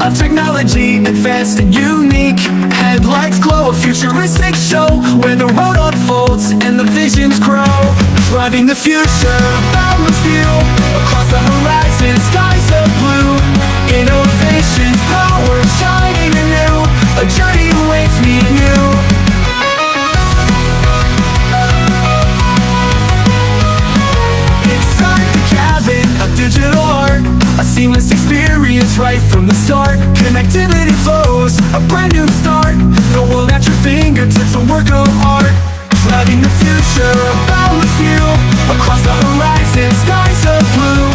Of technology, advanced and unique. Headlights glow, a futuristic show where the road unfolds and the visions grow. Driving the future, boundless view. Across the horizon, skies of blue. Innovations, power, shining anew. A journey awaits me and you. Inside the cabin of digital art, a seamless experience right from the start. Connectivity flows, a brand new start. The world at your fingertips, a work of art. Driving the future, a boundless view. Across the horizon, skies of blue.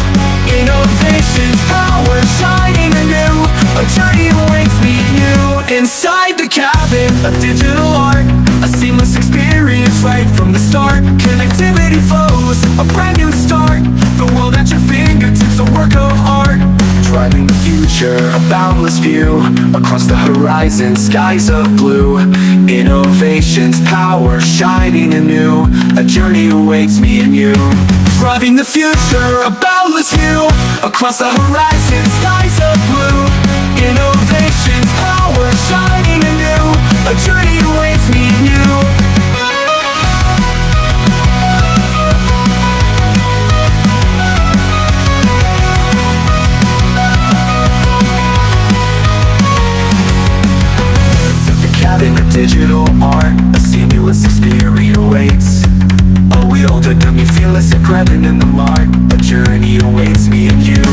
Innovations, power, shining anew. A journey awaits me and you. Inside the cabin of digital art, a seamless experience right from the start. Connectivity flows, a brand new start. The world at your fingertips, a work of art. Driving the future, a boundless view. Across the horizon, skies of blue. Innovations, power, shining anew. A journey awaits me and you. Driving the future, a boundless view. Across the horizon, skies of blue. Innovations, power, shining anew. A journey awaits me and you. Digital art, a seamless experience awaits. Oh, we all the dumb, you feel us and grabbing in the mart. A journey awaits me and you.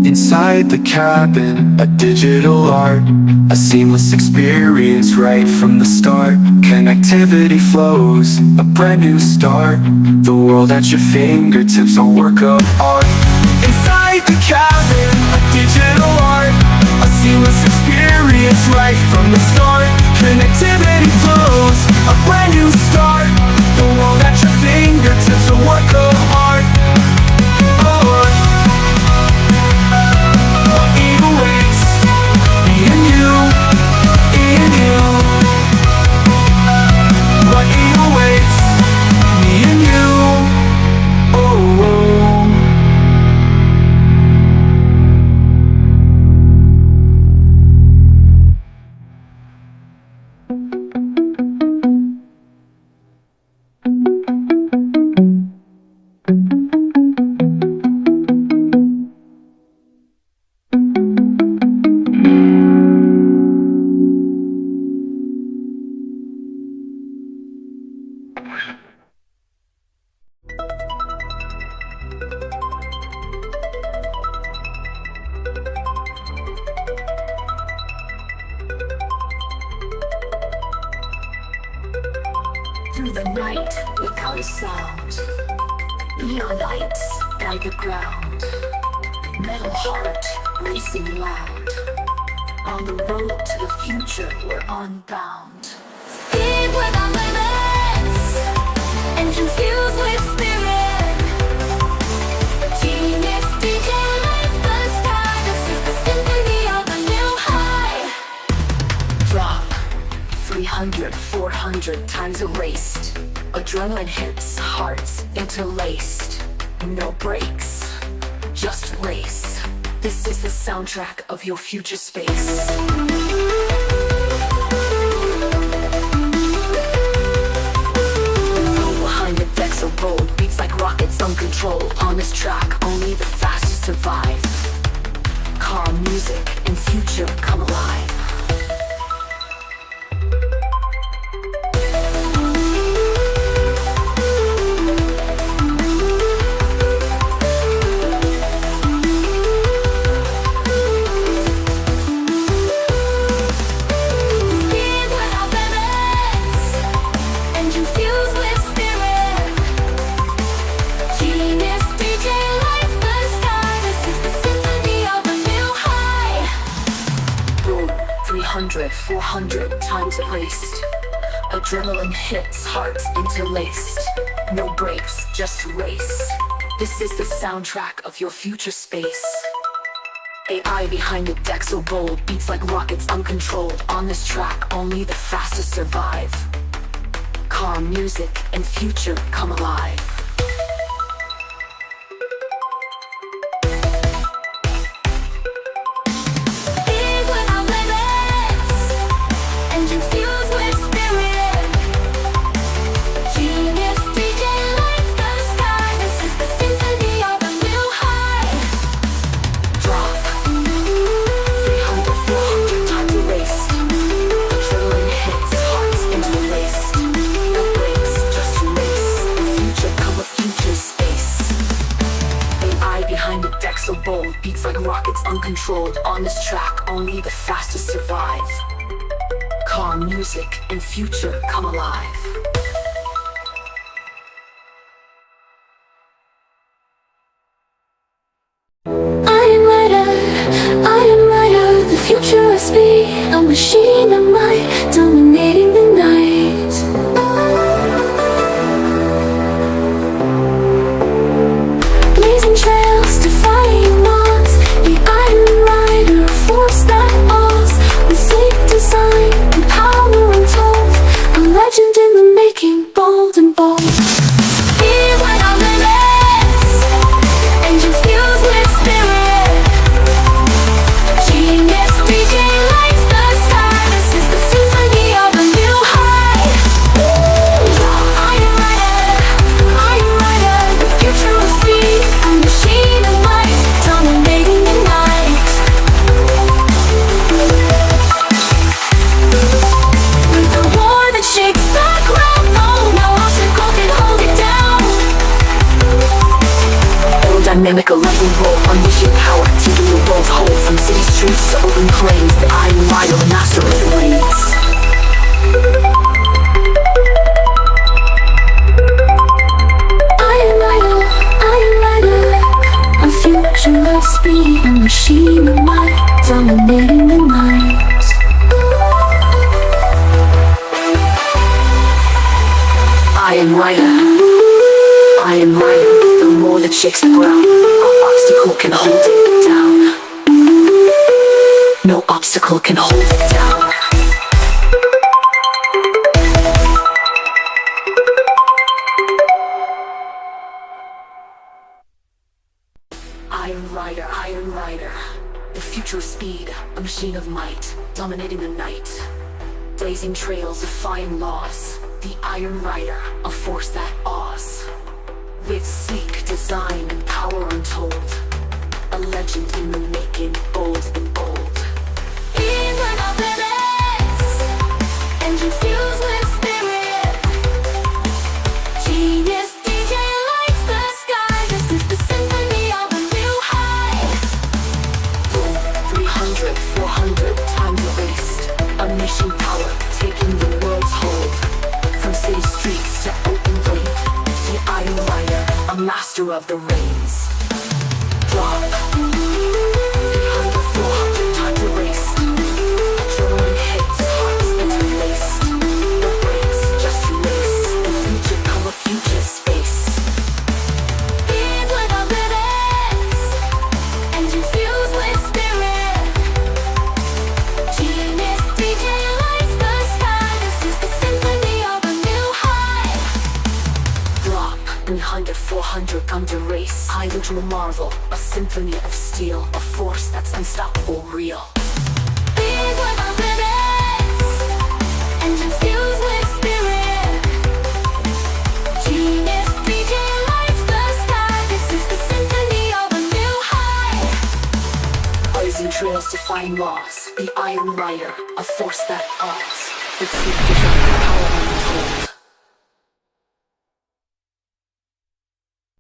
Inside the cabin, a digital art, a seamless experience right from the start. Connectivity flows, a brand new start. The world at your fingertips, a work of art. Inside the cabin, a digital art, a seamless experience right from the start. Connectivity flows, a brand new start. The world at your fingertips, a work of art. Through the night without a sound, neon lights guide the ground. Metal heart racing loud. On the road to the future, we're unbound. Speed without limits, engines fused with spirit. Genius DJ lights the sky. This is the symphony of a new high. Drop 300, 400 times erased. Adrenaline hits, hearts interlaced. No brakes, just race. This is the soundtrack of your future space. Behind the decks of road, beats like rockets uncontrolled. On this track, only the fastest survive. Car music and future come alive. 400 times erased. Adrenaline hits, hearts interlaced. No brakes, just race. This is the soundtrack of your future space. AI behind the deck so bold, beats like rockets uncontrolled. On this track, only the fastest survive. Calm music and future come alive. So bold, beats like rockets uncontrolled. On this track, only the fastest survive. Calm music and future come alive. I am Rider, the future of speed. A machine of might, dominating the night. Blazing trails, defying odds. The Iron Rider, a force that awes. With sleek design and power untold. A legend in the making, bold and bold. Here when our limits, engines fused with spirit. Genius DJ lights the sky. This is the symphony of a new high. Iron Rider, the future of speed. A machine of might, dominating the night. With a war that shakes the ground, no obstacle can hold it down. Aerodynamic, a lightning bolt, unleashing power, taking the world's hold. From city streets to open plains, the Iron Rider, the master of the reeds. Iron Rider, a future of speed, a machine of might, dominating the night. Iron Rider, the roar that shakes the ground. No obstacle can hold it down. No obstacle can hold it down. Iron Rider, the future of speed, a machine of might, dominating the night. Blazing trails, defying laws. The Iron Rider, a force that awes. With sleek design and power untold. A legend in the making, bold and bold. Even our limits, engine fused with spirit. Genius DJ lights the sky. This is the symphony of a new high. 300, 400 times erased. Unleashing power, taking the world's hold. From city streets to open blade. The Iron Rider, a master of the reins. Drop 300, 400 times erased. Adrenaline hits, hearts interlaced. No brakes, just race. The future come a future space. Speed with our limits, engine fused with spirit. Genius DJ lights the sky. This is the symphony of a new high. Drop 300, 400 come to race. High into a marvel, a symphony of steel. A force that's unstoppable, real. Big with our limits, engines fused with spirit. Genius DJ lights the sky. This is the symphony of a new high. Blazing trails, defying laws. The Iron Rider, a force that awes. With sleek design.